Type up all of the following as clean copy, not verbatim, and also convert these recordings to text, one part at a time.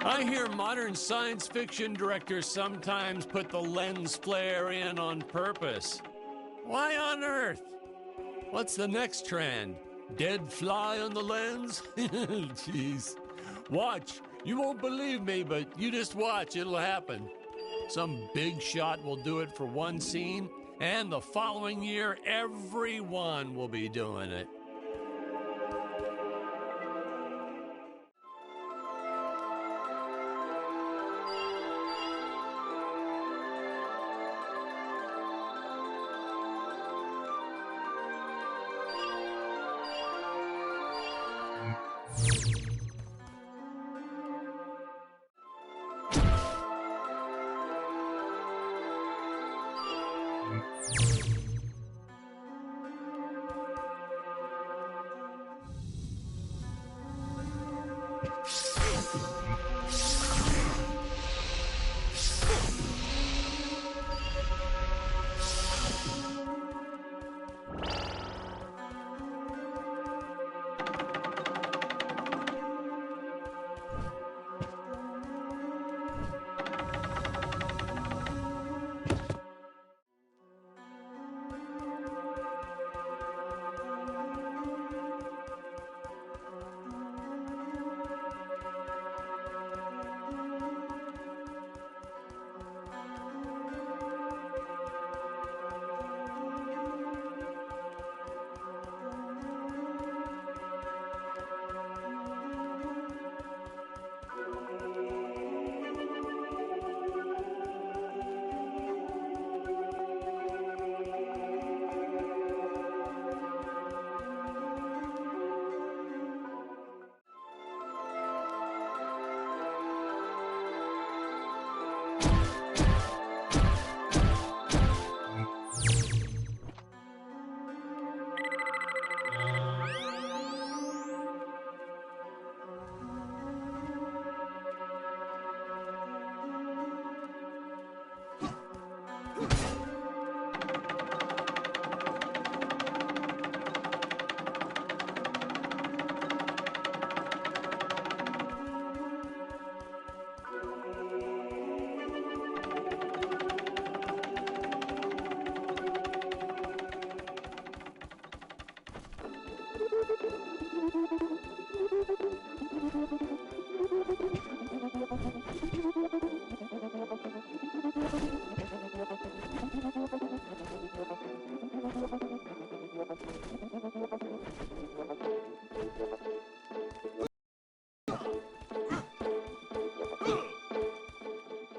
I hear modern science fiction directors sometimes put the lens flare in on purpose. Why on earth? What's the next trend? Dead fly on the lens? Jeez. Watch. You won't believe me, but you just watch. It'll happen. Some big shot will do it for one scene, and the following year, everyone will be doing it.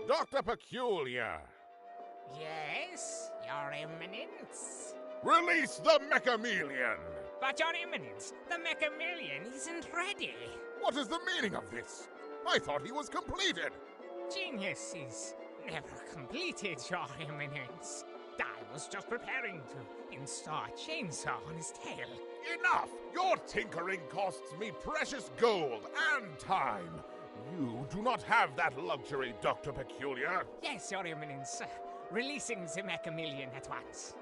Dr. Peculiar! Yes, Your Eminence? Release the Mechamelion! But Your Eminence, the Mechamelion isn't ready. What is the meaning of this? I thought he was completed. Genius is never completed, Your Eminence. I was just preparing to install a chainsaw on his tail. Enough! Your tinkering costs me precious gold and time. You do not have that luxury, Dr. Peculiar. Yes, Your Eminence. Releasing the Mechamelion at once.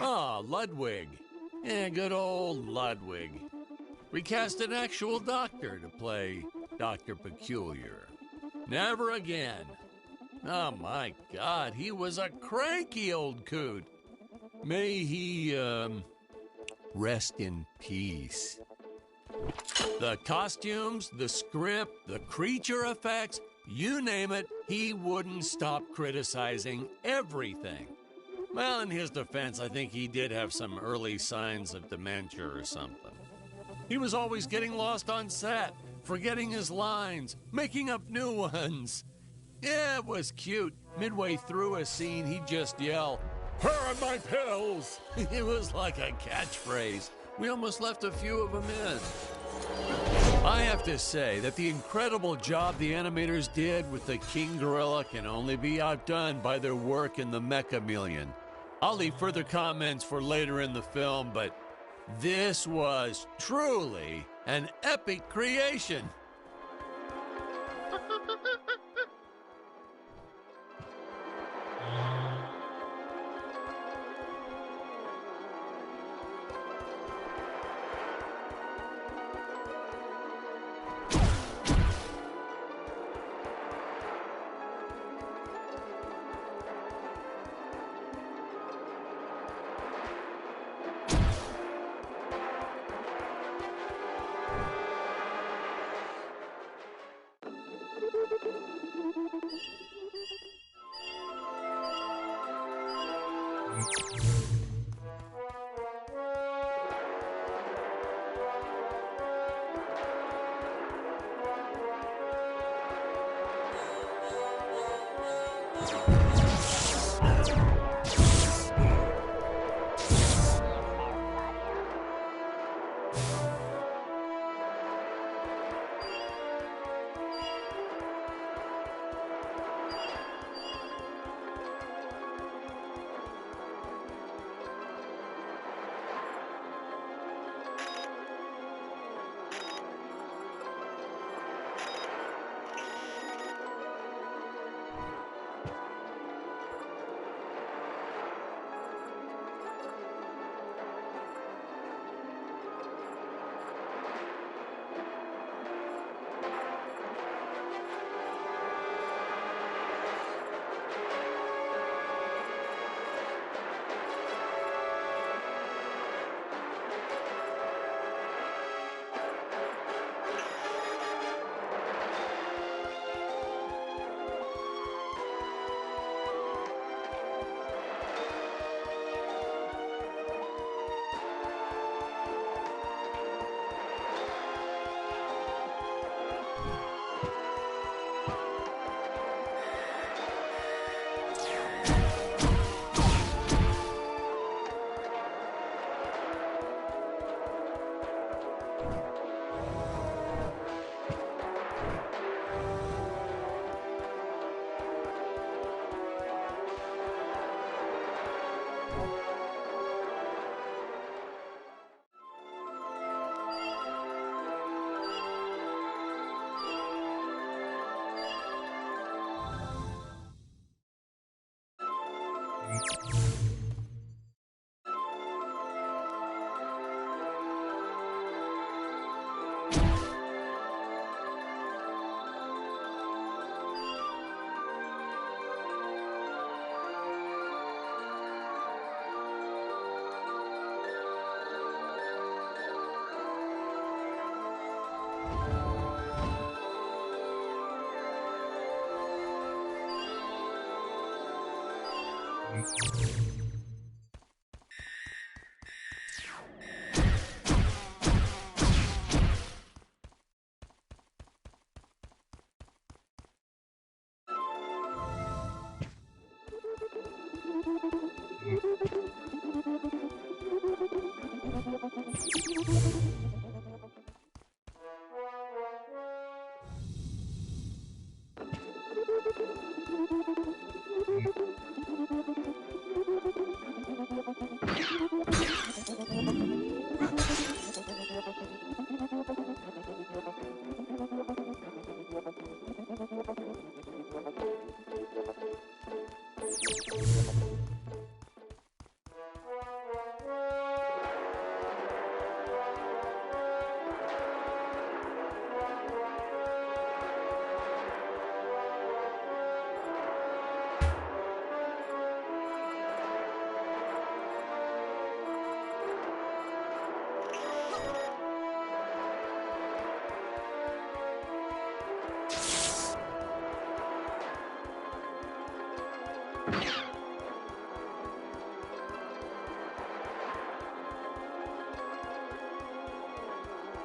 Ah, Ludwig. Yeah, good old Ludwig. We cast an actual doctor to play Dr. Peculiar. Never again. Oh my God, he was a cranky old coot. May he, rest in peace. The costumes, the script, the creature effects, you name it, he wouldn't stop criticizing everything. Well, in his defense, I think he did have some early signs of dementia or something. He was always getting lost on set, forgetting his lines, making up new ones. Yeah, it was cute. Midway through a scene, he'd just yell, "Where are my pills?" It was like a catchphrase. We almost left a few of them in. I I have to say that the incredible job the animators did with the King Gorilla can only be outdone by their work in the Mechameleon. I'll leave further comments for later in the film, but this was truly an epic creation.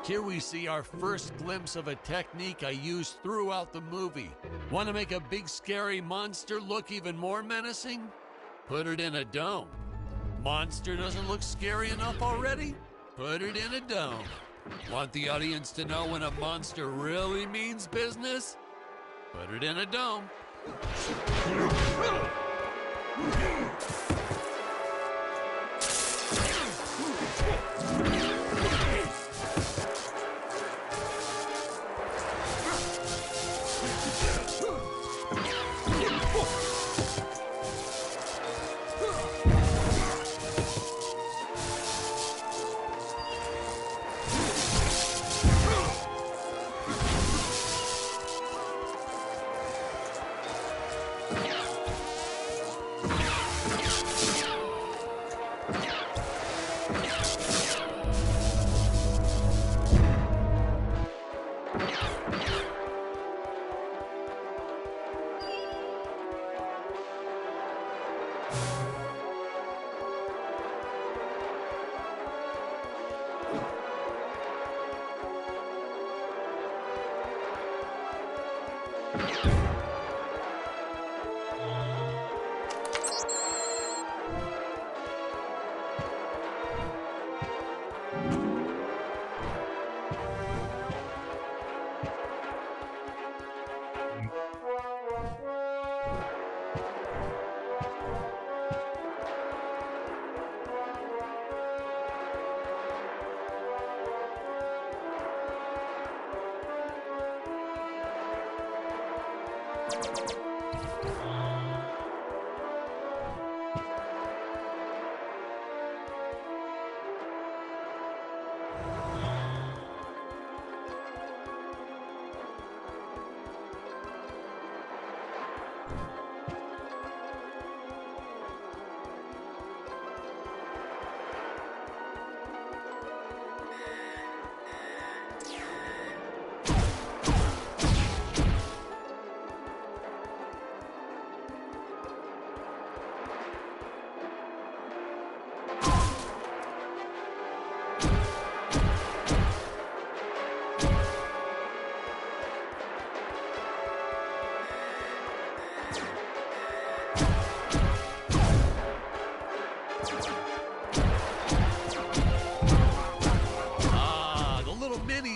Here we see our first glimpse of a technique I used throughout the movie. Want to make a big scary monster look even more menacing? Put it in a dome. Monster doesn't look scary enough already? Put it in a dome. Want the audience to know when a monster really means business? Put it in a dome.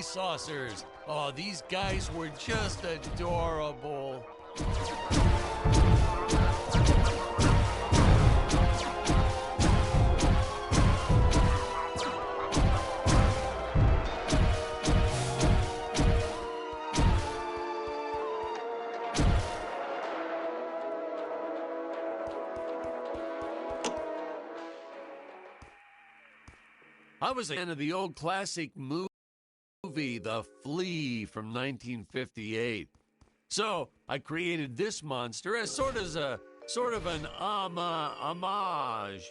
Saucers. Oh, these guys were just adorable. I was a fan of the old classic movie, The Flea from 1958. So I created this monster as sort of an homage,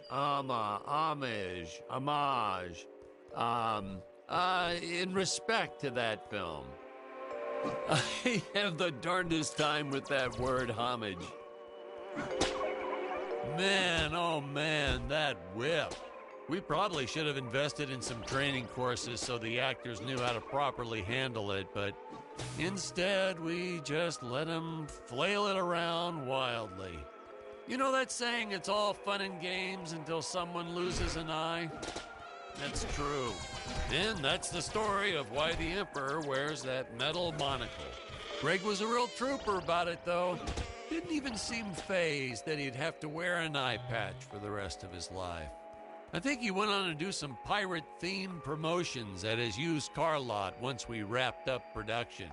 in respect to that film. I have the darndest time with that word homage. Man, oh man, that whip. We probably should have invested in some training courses so the actors knew how to properly handle it, but instead we just let them flail it around wildly. You know that saying, it's all fun and games until someone loses an eye? That's true. And that's the story of why the Emperor wears that metal monocle. Greg was a real trooper about it, though. Didn't even seem fazed that he'd have to wear an eye patch for the rest of his life. I think he went on to do some pirate-themed promotions at his used car lot once we wrapped up production.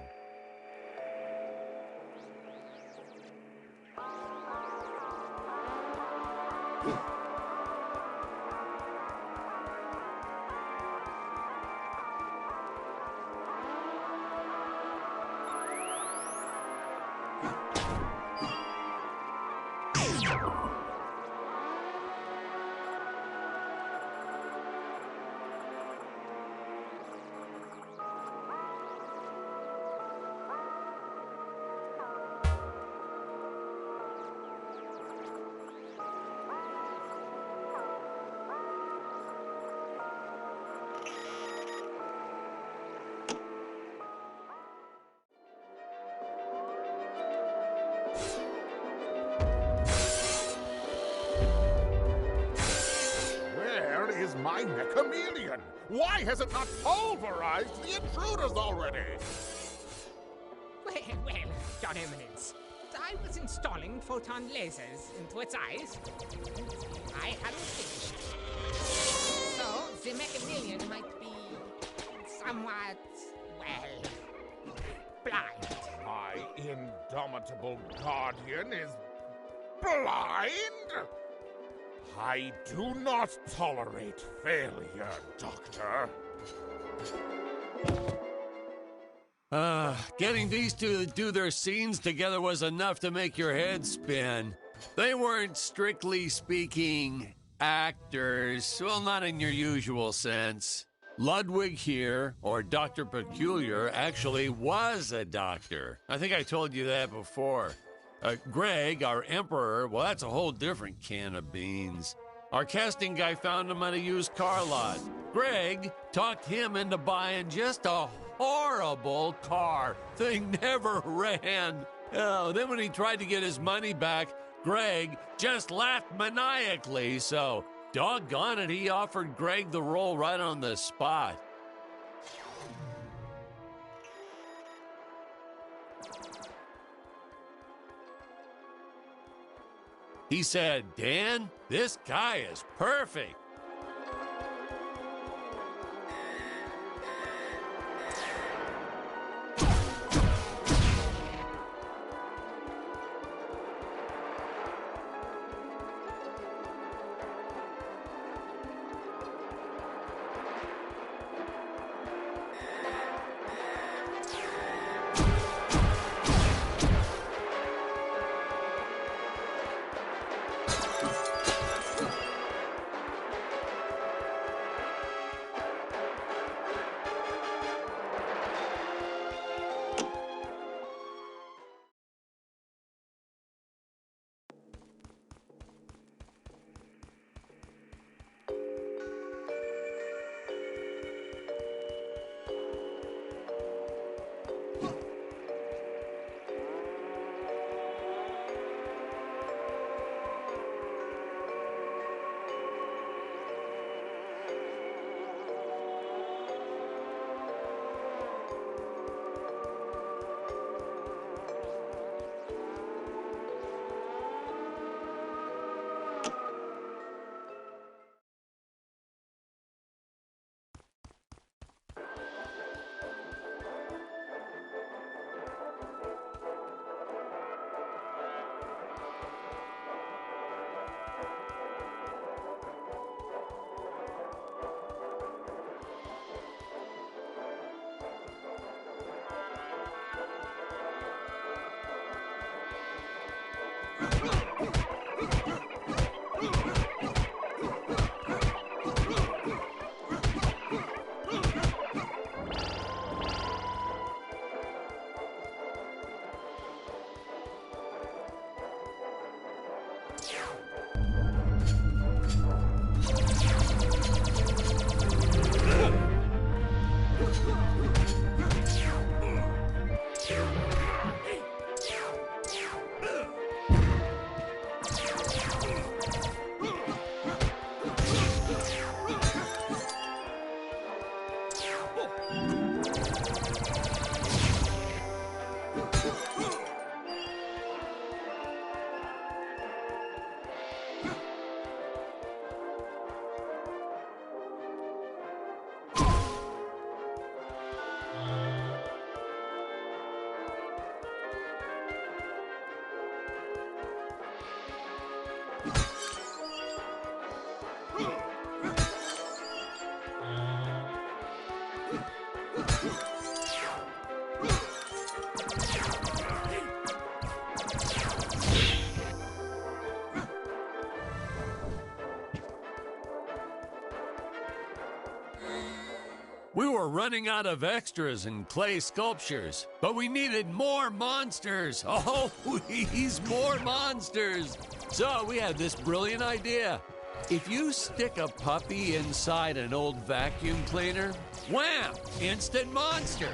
my Nechameleon? Why has it not pulverized the intruders already? Well, Your Eminence, I was installing photon lasers into its eyes. I hadn't finished. So, the Nechameleon might be somewhat, well, blind. My indomitable guardian is blind? I do not tolerate failure, Doctor. Getting these two to do their scenes together was enough to make your head spin. They weren't, strictly speaking, actors. Well, not in your usual sense. Ludwig here, or Dr. Peculiar, actually was a doctor. I think I told you that before. Greg, our emperor, well, that's a whole different can of beans. Our casting guy found him at a used car lot. Greg talked him into buying just a horrible car. Thing never ran. Oh, then when he tried to get his money back, Greg just laughed maniacally. So, doggone it, he offered Greg the role right on the spot. He said, Dan, this guy is perfect. We were running out of extras and clay sculptures, but we needed more monsters. Oh, please, more monsters. So we had this brilliant idea. If you stick a puppy inside an old vacuum cleaner, wham, instant monster.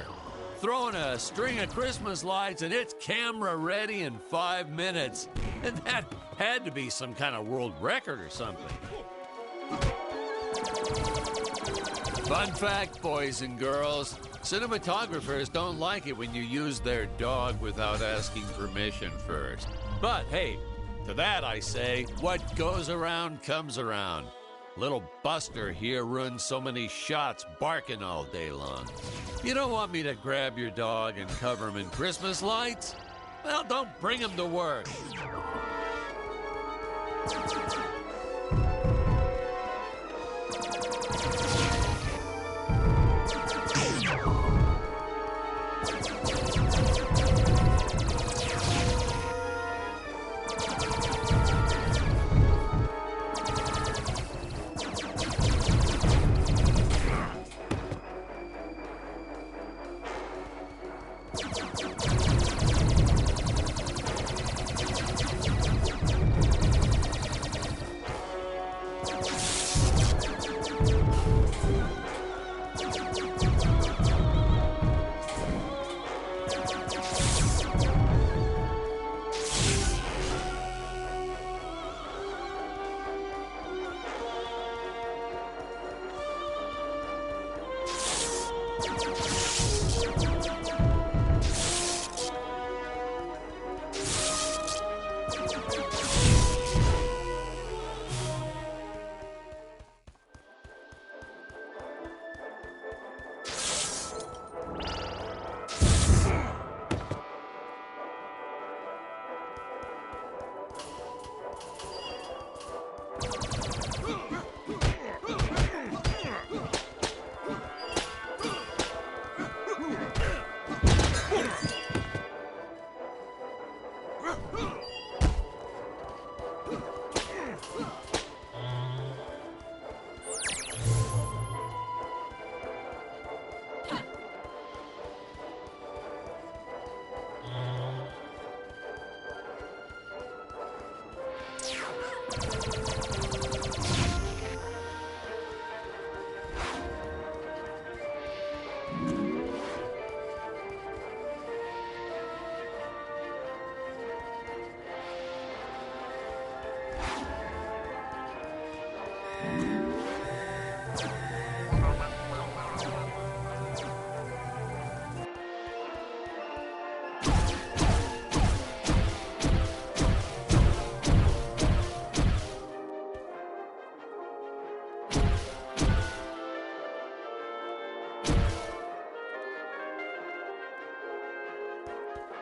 Throw in a string of Christmas lights and it's camera ready in 5 minutes. And that had to be some kind of world record or something. Fun fact, boys and girls, cinematographers don't like it when you use their dog without asking permission first. But hey, to that I say, what goes around comes around. Little Buster here ruins so many shots barking all day long. You don't want me to grab your dog and cover him in Christmas lights? Well, don't bring him to work.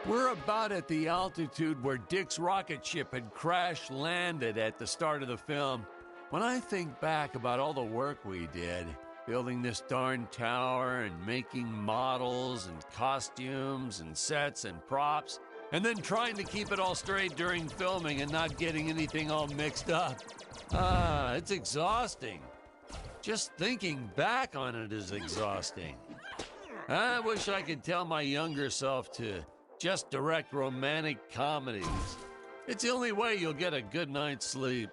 We're about at the altitude where Dick's rocket ship had crash landed at the start of the film. When I think back about all the work we did, building this darn tower and making models and costumes and sets and props, and then trying to keep it all straight during filming and not getting anything all mixed up. It's exhausting. Just thinking back on it is exhausting. I wish I could tell my younger self to just direct romantic comedies. It's the only way you'll get a good night's sleep.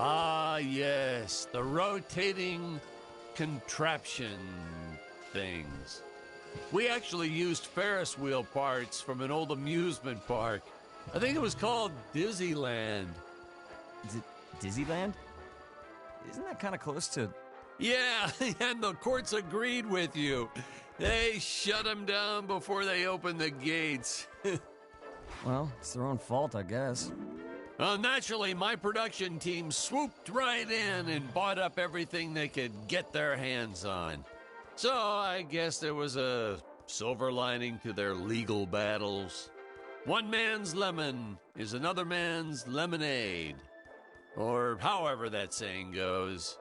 Ah, yes, the rotating contraption things. We actually used Ferris wheel parts from an old amusement park. I think it was called Dizzyland. Disneyland? Isn't that kind of close to Yeah, and the courts agreed with you. They shut him down before they opened the gates. Well, it's their own fault, I guess. Well, naturally, my production team swooped right in and bought up everything they could get their hands on. So I guess there was a silver lining to their legal battles. One man's lemon is another man's lemonade. Or however that saying goes.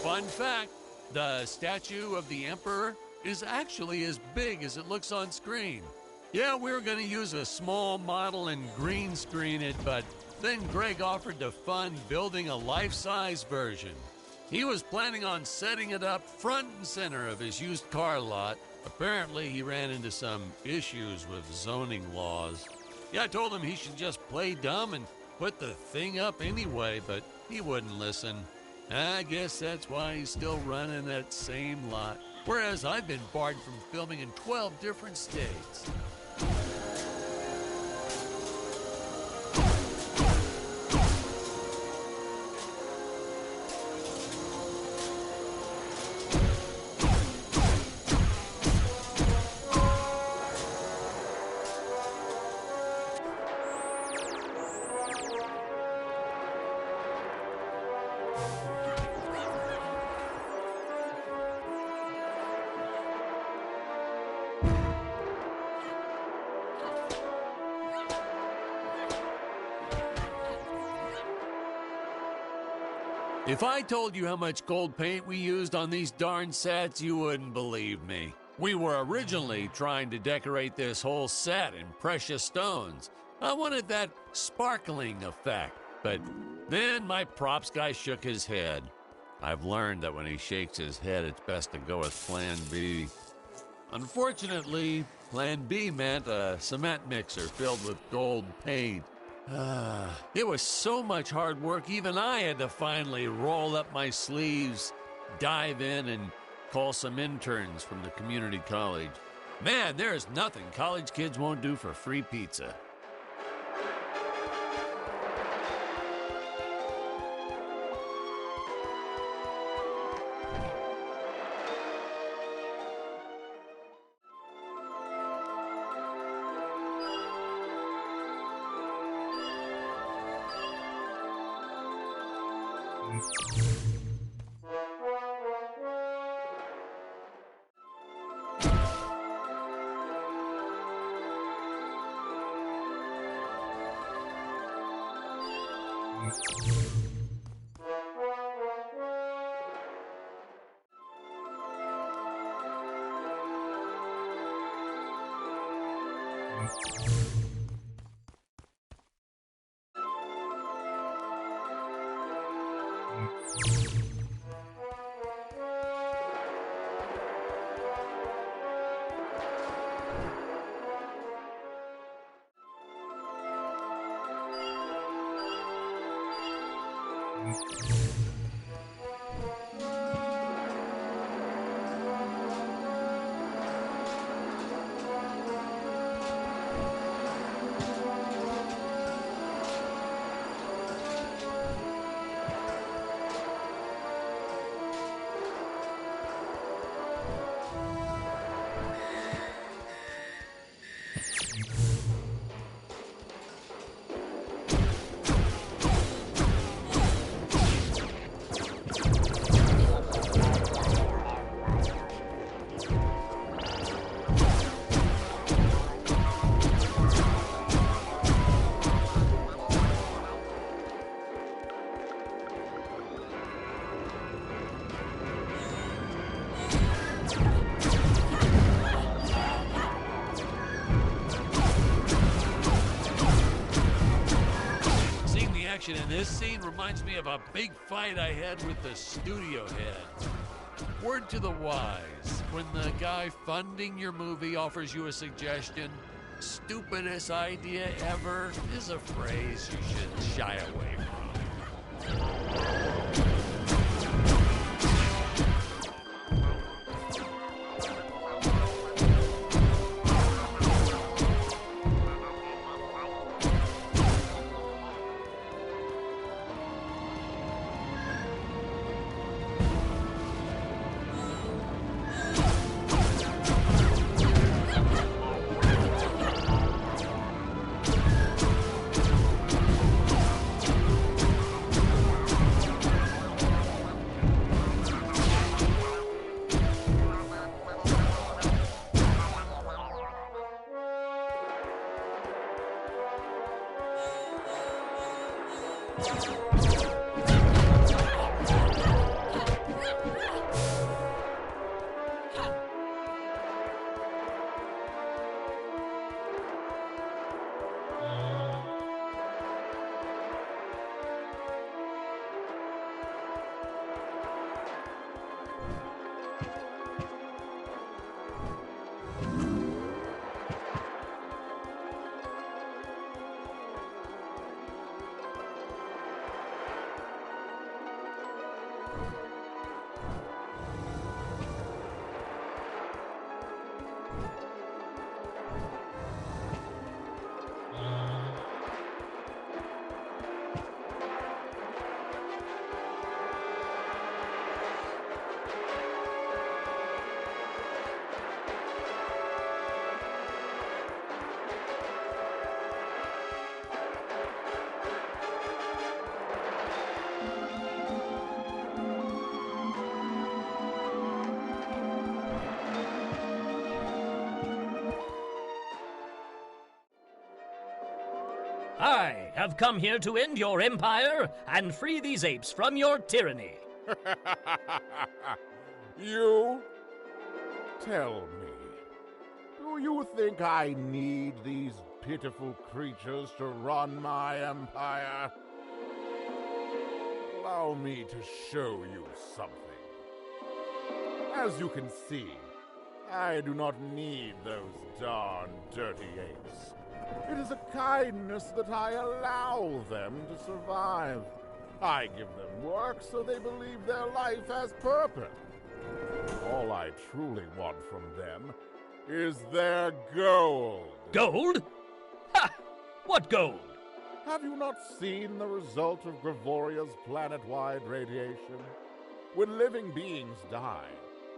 Fun fact, the statue of the Emperor is actually as big as it looks on screen. Yeah, we were going to use a small model and green screen it, but then Greg offered to fund building a life-size version. He was planning on setting it up front and center of his used car lot. Apparently, he ran into some issues with zoning laws. Yeah, I told him he should just play dumb and put the thing up anyway, but he wouldn't listen. I guess that's why he's still running that same lot. Whereas I've been barred from filming in 12 different states. If I told you how much gold paint we used on these darn sets, you wouldn't believe me. We were originally trying to decorate this whole set in precious stones. I wanted that sparkling effect, but then my props guy shook his head. I've learned that when he shakes his head, it's best to go with Plan B. Unfortunately, Plan B meant a cement mixer filled with gold paint. It was so much hard work, even I had to finally roll up my sleeves, dive in, and call some interns from the community college. Man, there's nothing college kids won't do for free pizza. action in this scene reminds me of a big fight I had with the studio head. Word to the wise, when the guy funding your movie offers you a suggestion, stupidest idea ever is a phrase you should shy away from. I have come here to end your empire and free these apes from your tyranny. You? Tell me, do you think I need these pitiful creatures to run my empire? Allow me to show you something. As you can see, I do not need those darn dirty apes. It is a kindness that I allow them to survive. I give them work so they believe their life has purpose. All I truly want from them is their gold. Gold? Ha! What gold? Have you not seen the result of Gravoria's planet-wide radiation? When living beings die,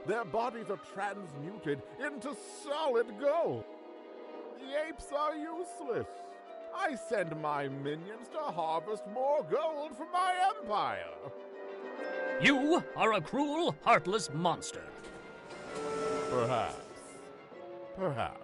their bodies are transmuted into solid gold. The apes are useless. I send my minions to harvest more gold for my empire. You are a cruel, heartless monster. Perhaps. Perhaps.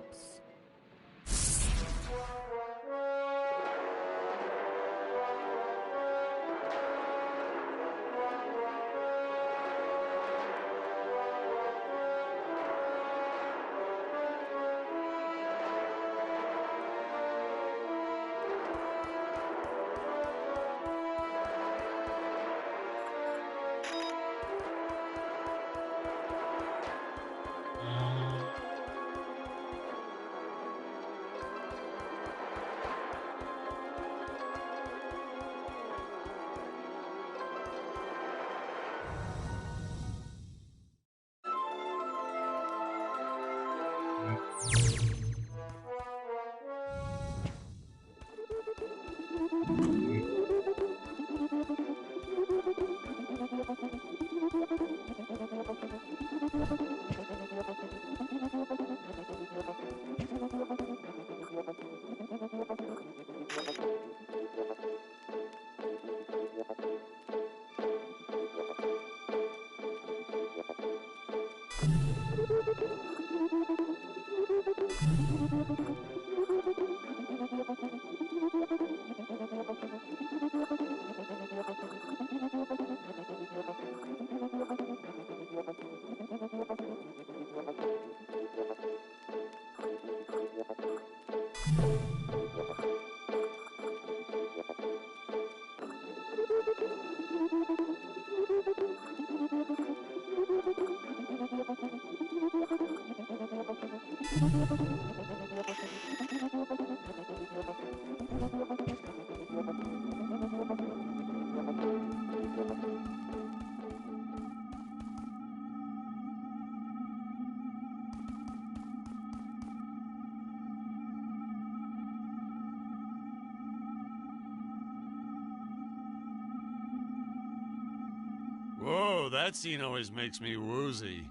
Whoa, that scene always makes me woozy.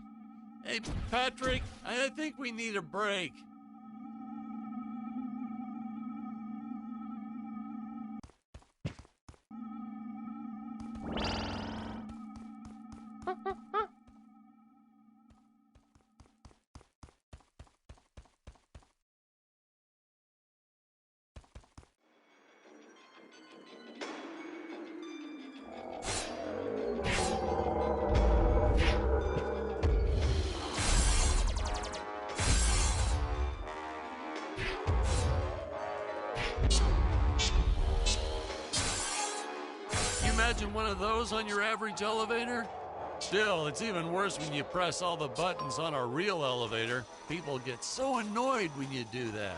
Hey, Patrick, I think we need a break. Imagine one of those on your average elevator? Still, it's even worse when you press all the buttons on a real elevator. People get so annoyed when you do that.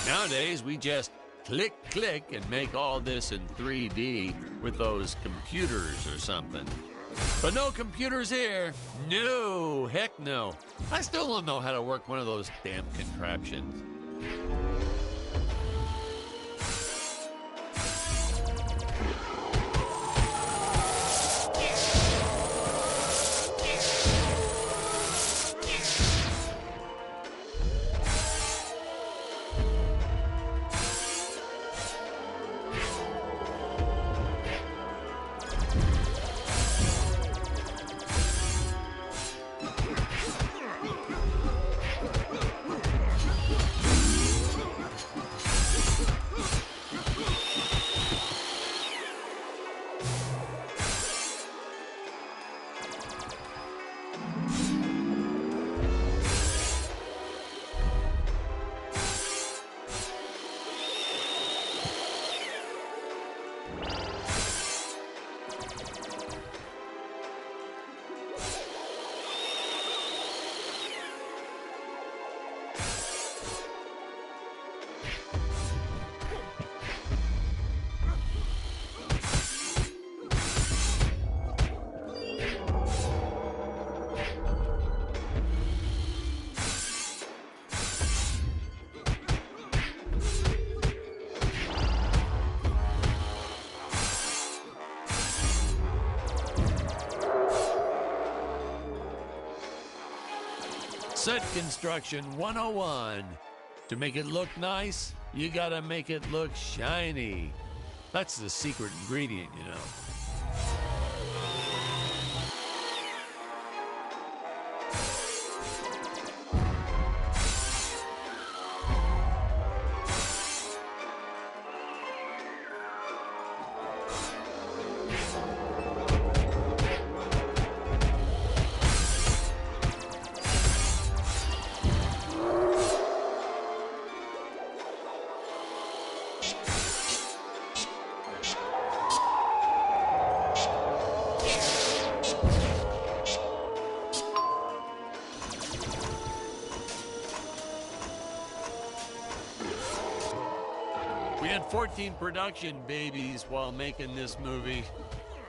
Nowadays, we just click, click, and make all this in 3D with those computers or something. But no computers here. No, heck no. I still don't know how to work one of those damn contraptions. Set construction 101. To make it look nice, you gotta make it look shiny. That's the secret ingredient, you know. We had 14 production babies while making this movie.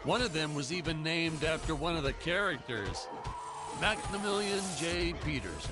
One of them was even named after one of the characters, Maximilian J. Peterson.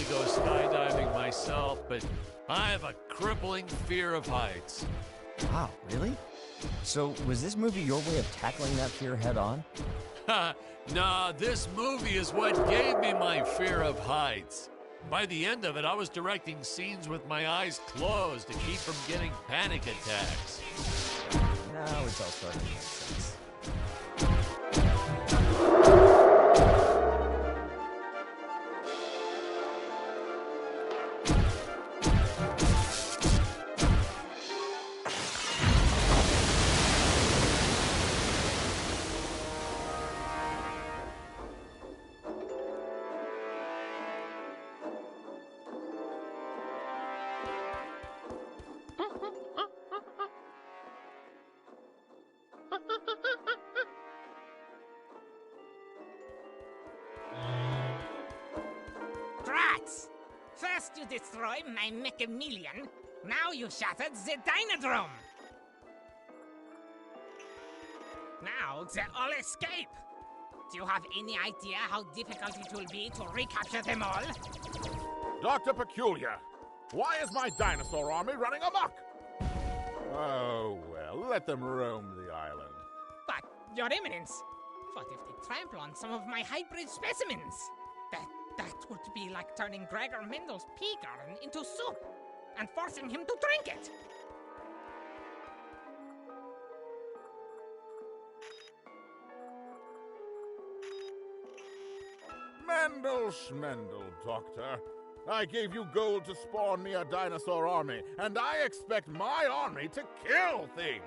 to go skydiving myself, but I have a crippling fear of heights. Wow, really? So, was this movie your way of tackling that fear head on? Nah, this movie is what gave me my fear of heights. By the end of it, I was directing scenes with my eyes closed to keep from getting panic attacks. Now it's all starting to make sense. Drats! First you destroy my Mechameleon, now you shattered the Dynadrome! Now they all escape! Do you have any idea how difficult it will be to recapture them all? Dr. Peculiar, why is my dinosaur army running amok? Oh, well, let them roam the island. But, Your Eminence, what if they trample on some of my hybrid specimens? That would be like turning Gregor Mendel's pea garden into soup and forcing him to drink it. Mendel Schmendel, Doctor. I gave you gold to spawn me a dinosaur army, and I expect my army to kill things!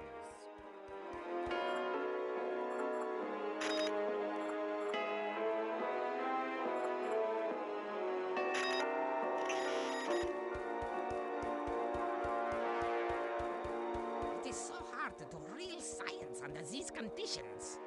It is so hard to do real science under these conditions.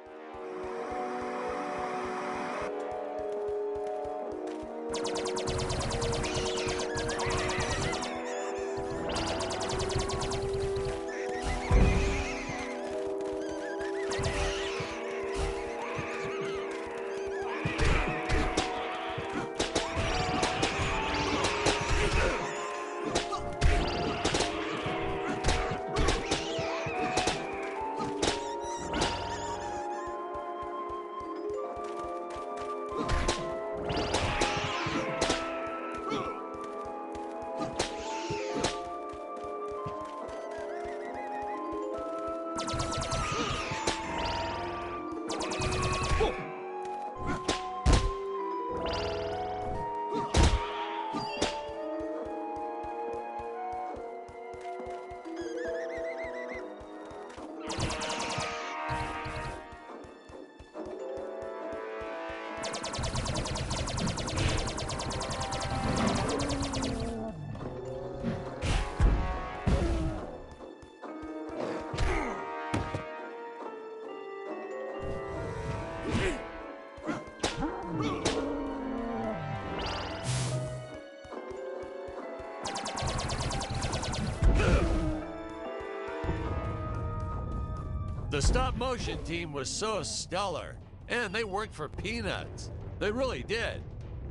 The stop-motion team was so stellar, and they worked for peanuts. They really did.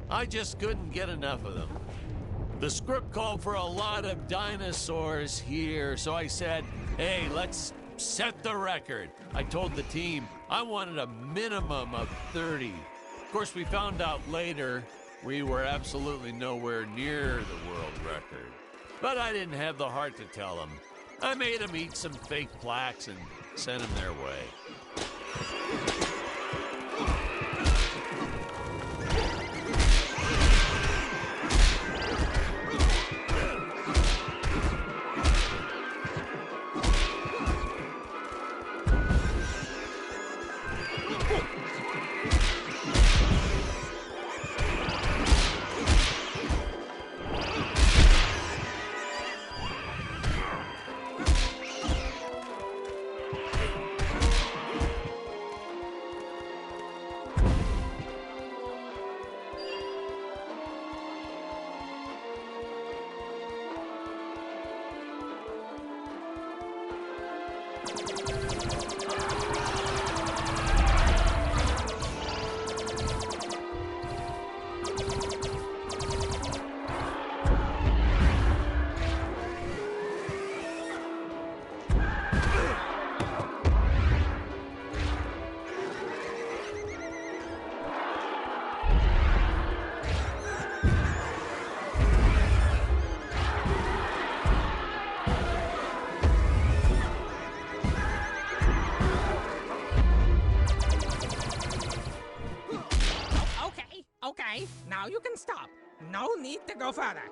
I just couldn't get enough of them. The script called for a lot of dinosaurs here, so I said, hey, let's set the record. I told the team I wanted a minimum of 30. Of course, we found out later we were absolutely nowhere near the world record. But I didn't have the heart to tell them. I made them eat some fake plaques and sent them their way. no need to go further.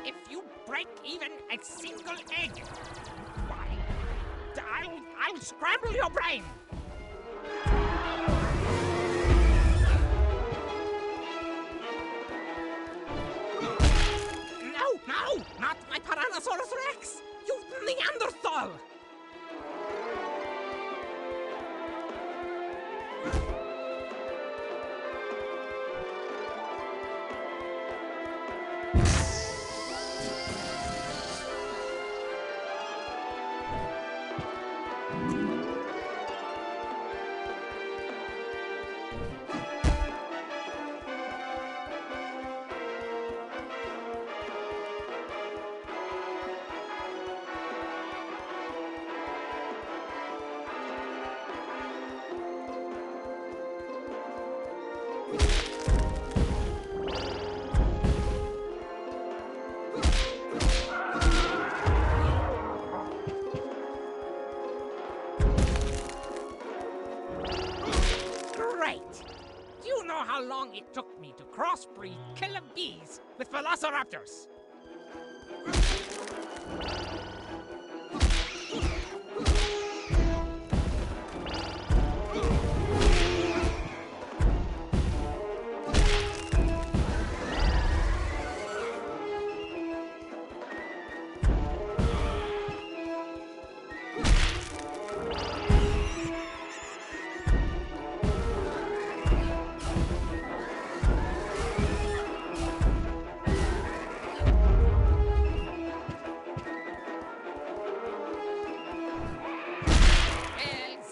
If you break even a single egg, why, I'll scramble your brain. No, not my Tyrannosaurus Rex! You Neanderthal! Great! Do you know how long it took me to crossbreed killer bees with velociraptors?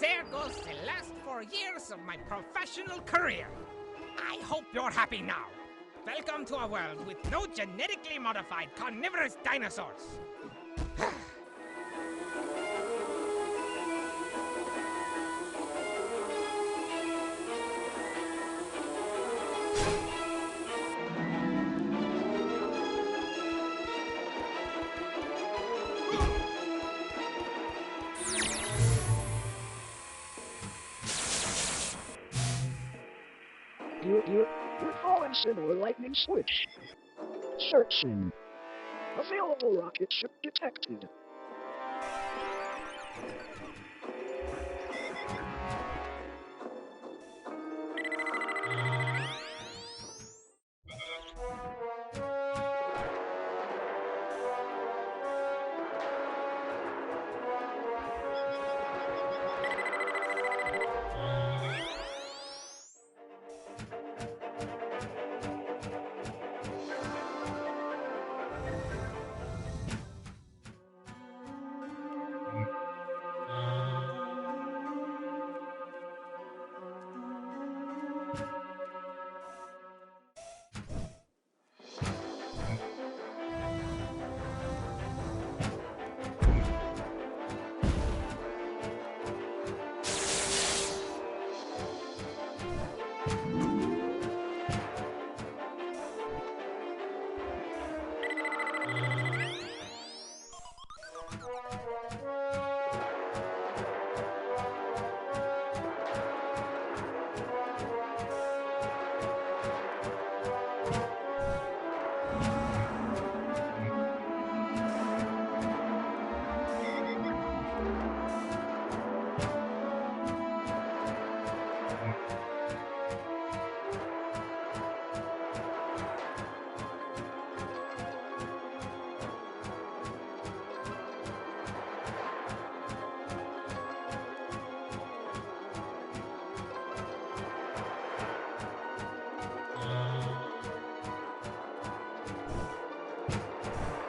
There goes the last 4 years of my professional career. I hope you're happy now. Welcome to a world with no genetically modified carnivorous dinosaurs. You're calling similar lightning switch. Searching. Available rocket ship detected.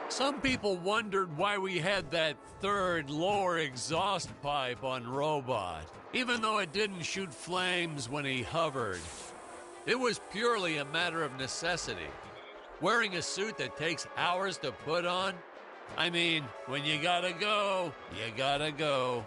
Some people wondered why we had that third lower exhaust pipe on Robot, even though it didn't shoot flames when he hovered. It was purely a matter of necessity. Wearing a suit that takes hours to put on? I mean, when you gotta go, you gotta go.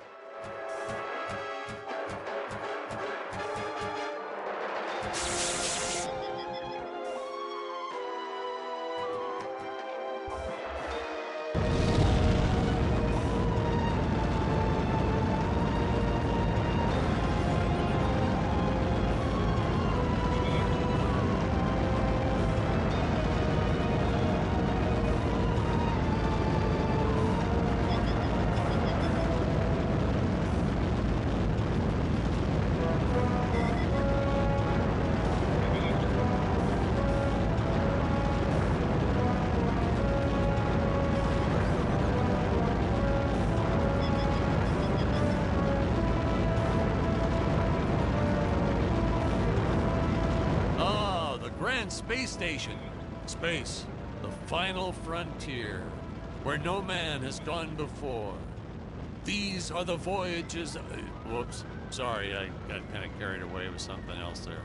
Khan Space Station. Space, the final frontier, where no man has gone before. These are the voyages. Whoops. Sorry, I got kind of carried away with something else there.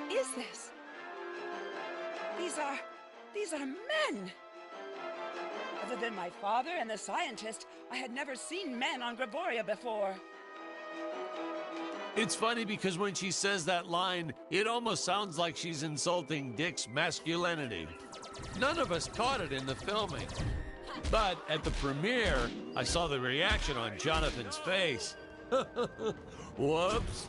Is this? These are men! Other than my father and the scientist, I had never seen men on Gravoria before. It's funny because when she says that line, it almost sounds like she's insulting Dick's masculinity. None of us caught it in the filming. But at the premiere, I saw the reaction on Jonathan's face. Whoops.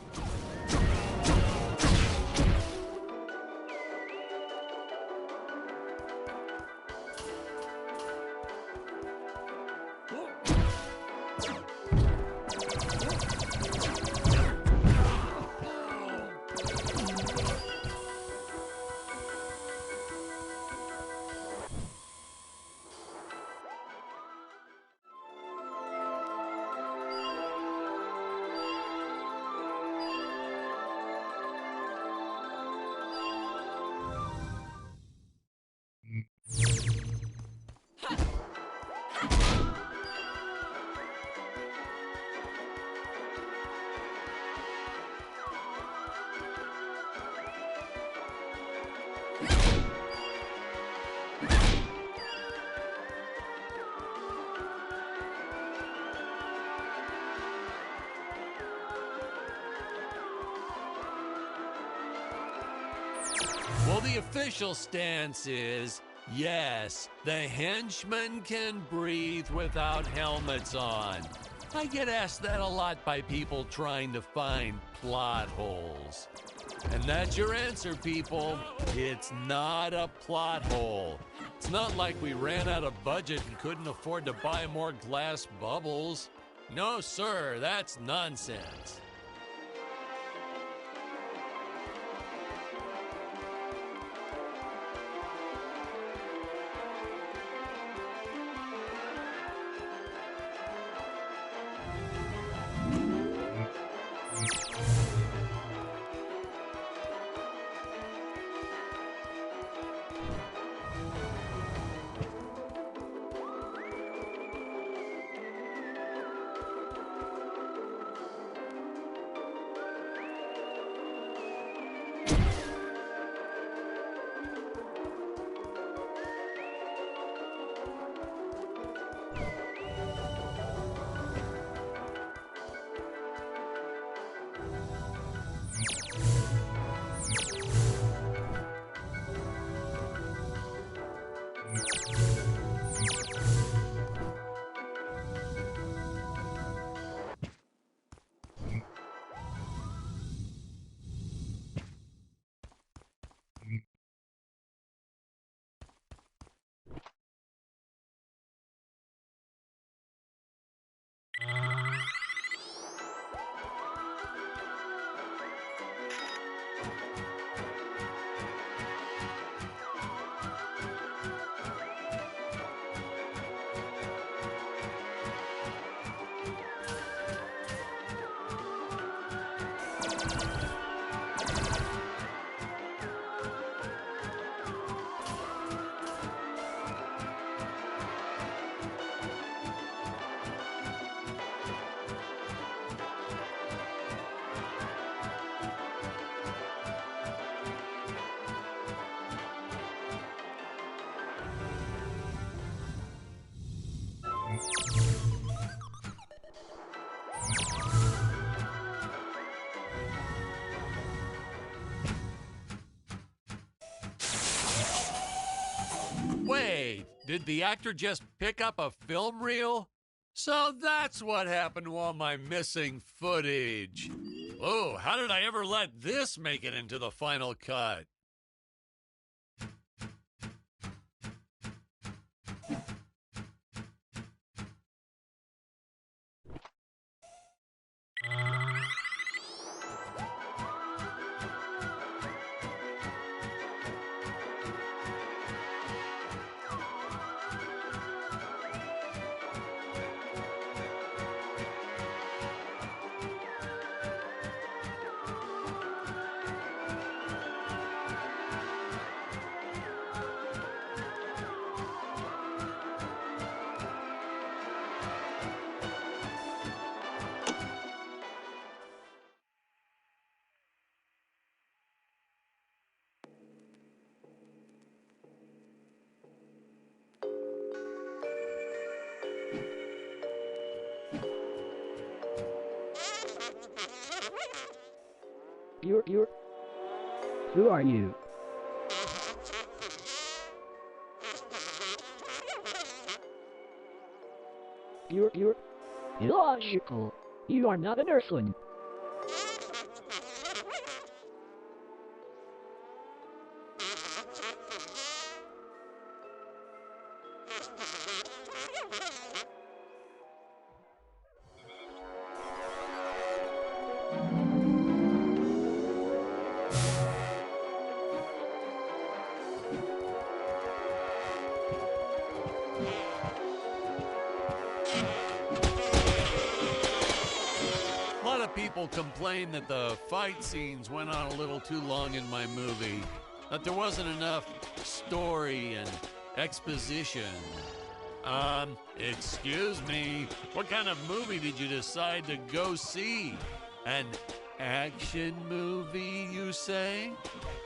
Well, the official stance is, yes, the henchmen can breathe without helmets on. I get asked that a lot by people trying to find plot holes. And that's your answer, people. It's not a plot hole. It's not like we ran out of budget and couldn't afford to buy more glass bubbles. No, sir, that's nonsense. Did the actor just pick up a film reel? So that's what happened to all my missing footage. Oh, how did I ever let this make it into the final cut? You're... Who are you? You're... Illogical. You are not an Earthling. People complained that the fight scenes went on a little too long in my movie, that there wasn't enough story and exposition. Excuse me, what kind of movie did you decide to go see? An action movie, you say?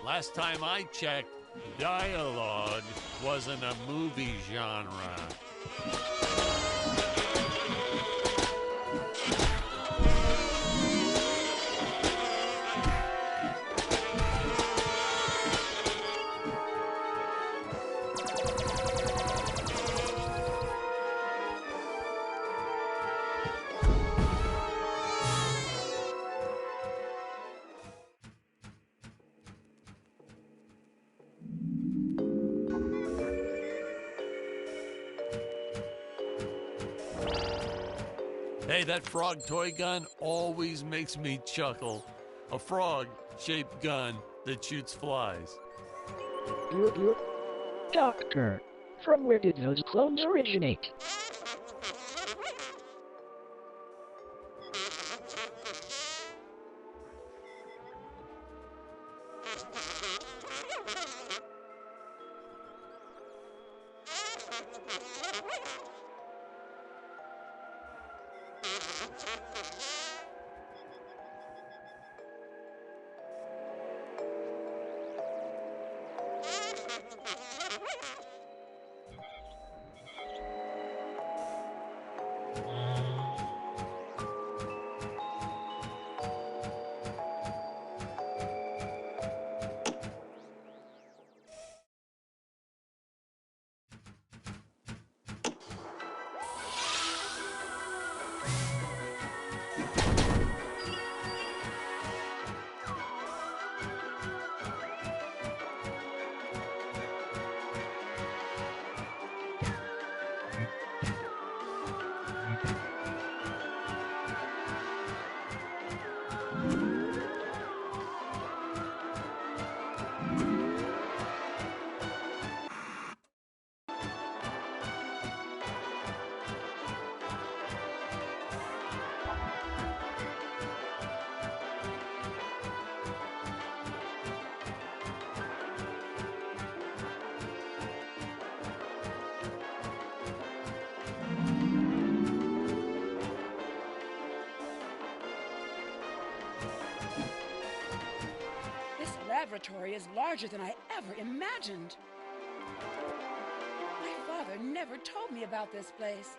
Last time I checked, dialogue wasn't a movie genre. Hey, that frog toy gun always makes me chuckle. A frog-shaped gun that shoots flies. You're... Doctor, from where did those clones originate? Laboratory is larger than I ever imagined. My father never told me about this place.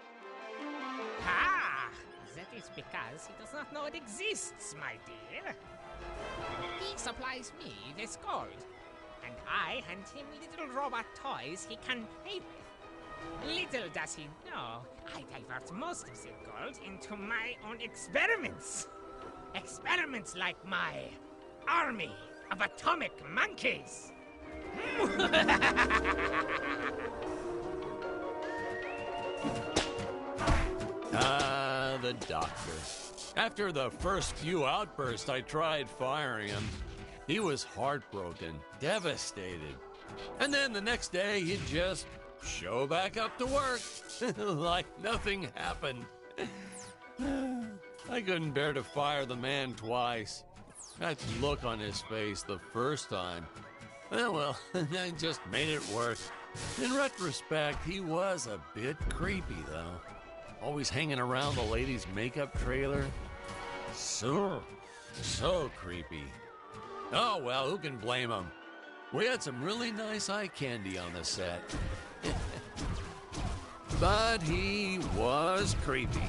Ah, that is because he does not know it exists, my dear. He supplies me with gold, and I hand him little robot toys he can play with. Little does he know, I divert most of the gold into my own experiments. Experiments like my army of atomic monkeys. Ah, the doctor. After the first few outbursts, I tried firing him. He was heartbroken, devastated. And then the next day, he'd just show back up to work like nothing happened. I couldn't bear to fire the man twice. That look on his face the first time. Well, I just made it work. In retrospect, he was a bit creepy, though. Always hanging around the ladies' makeup trailer. So creepy. Oh, well, who can blame him? We had some really nice eye candy on the set. But he was creepy.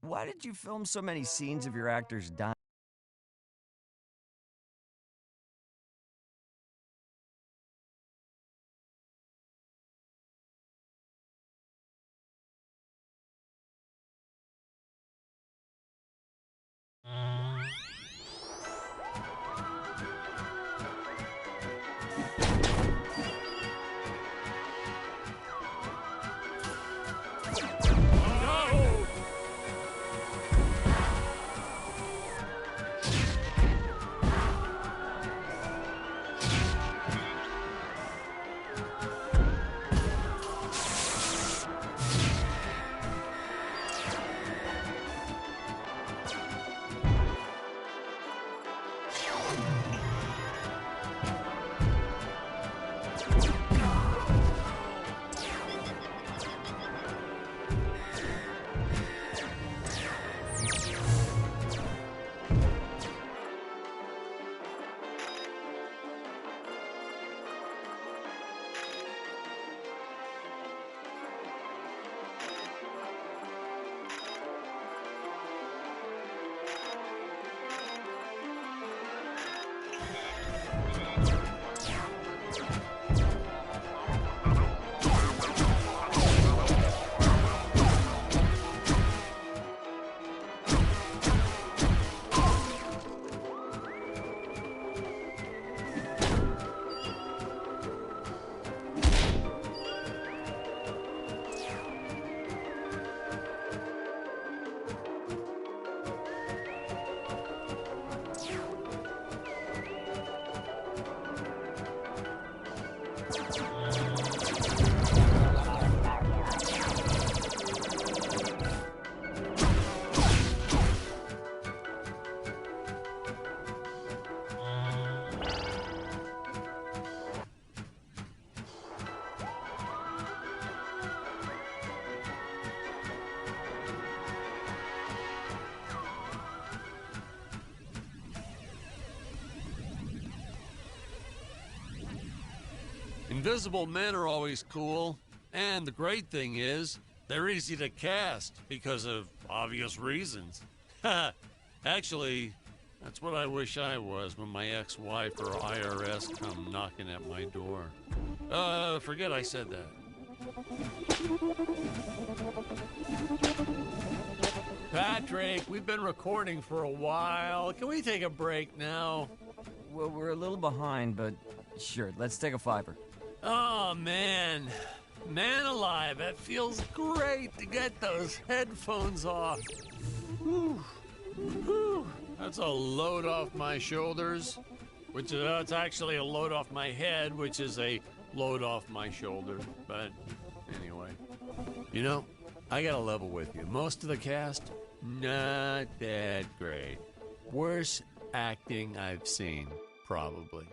Why did you film so many scenes of your actors dying? Invisible men are always cool, and the great thing is, they're easy to cast because of obvious reasons. Actually, That's what I wish I was when my ex-wife or IRS come knocking at my door. Forget I said that. Patrick, we've been recording for a while. Can we take a break now? Well, we're a little behind, but sure, let's take a fiver. Oh, man. Man alive, it feels great to get those headphones off. Whew. Whew. That's a load off my shoulders, which is it's actually a load off my head, which is a load off my shoulder. But anyway, you know, I gotta level with you. Most of the cast, not that great. Worst acting I've seen, probably.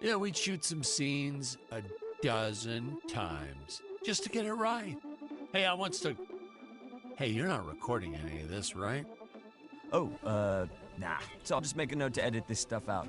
Yeah, we'd shoot some scenes a dozen times just to get it right. Hey, Hey, you're not recording any of this, right? Oh, nah. So I'll just make a note to edit this stuff out.